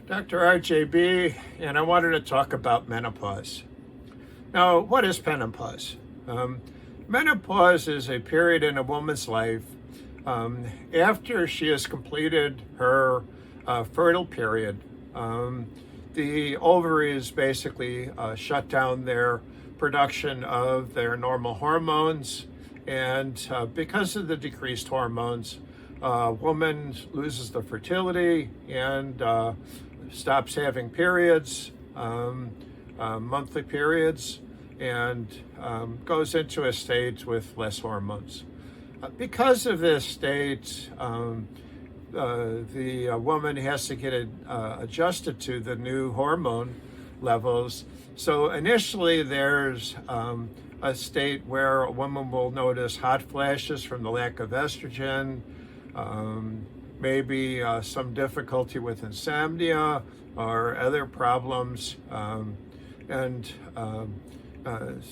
Dr. RJB, and I wanted to talk about menopause. Now, what is menopause? Menopause is a period in a woman's life after she has completed her fertile period. The ovaries basically shut down their production of their normal hormones, and because of the decreased hormones, woman loses the fertility and stops having periods, monthly periods, and goes into a state with less hormones. Because of this state, the woman has to get adjusted to the new hormone levels. So initially there's a state where a woman will notice hot flashes from the lack of estrogen, maybe some difficulty with insomnia or other problems.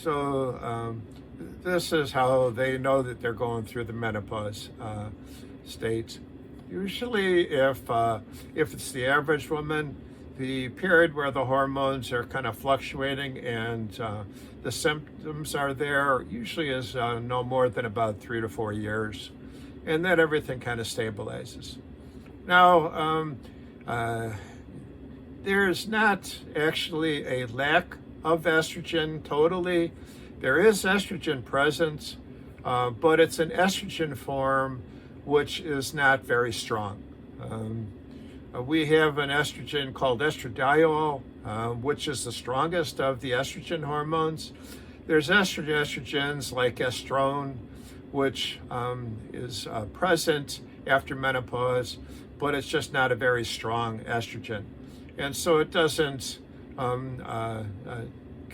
So this is how they know that they're going through the menopause state. Usually if it's the average woman, the period where the hormones are kind of fluctuating and the symptoms are there usually is no more than about 3 to 4 years. And then everything kind of stabilizes. Now, there's not actually a lack of estrogen totally. There is estrogen present, but it's an estrogen form which is not very strong. We have an estrogen called estradiol, which is the strongest of the estrogen hormones. There's estrogens like estrone, which is present after menopause, but it's just not a very strong estrogen. And so it doesn't kind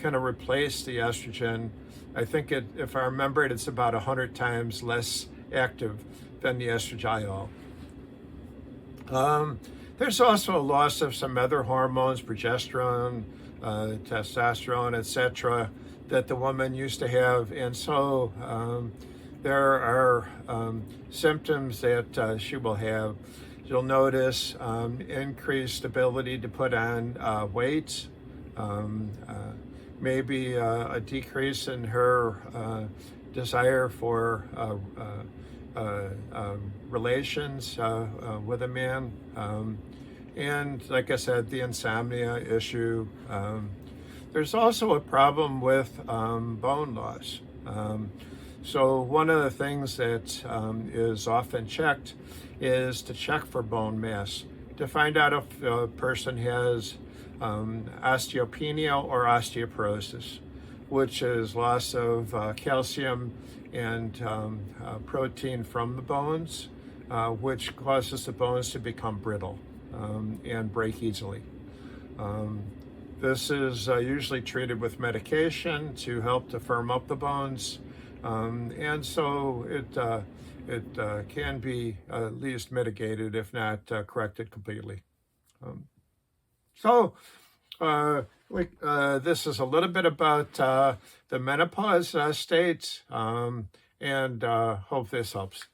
of replace the estrogen. I think if I remember it, it's about 100 times less active than the estradiol. There's also a loss of some other hormones, progesterone, testosterone, etc., that the woman used to have. And so there are symptoms that she will have. You'll notice increased ability to put on weight, maybe a decrease in her desire for relations with a man, and like I said, the insomnia issue. There's also a problem with bone loss. So one of the things that is often checked is to check for bone mass, to find out if a person has osteopenia or osteoporosis, which is loss of calcium and protein from the bones, which causes the bones to become brittle and break easily. This is usually treated with medication to help to firm up the bones, and so it can be at least mitigated, if not corrected completely. This is a little bit about the menopause state, and hope this helps.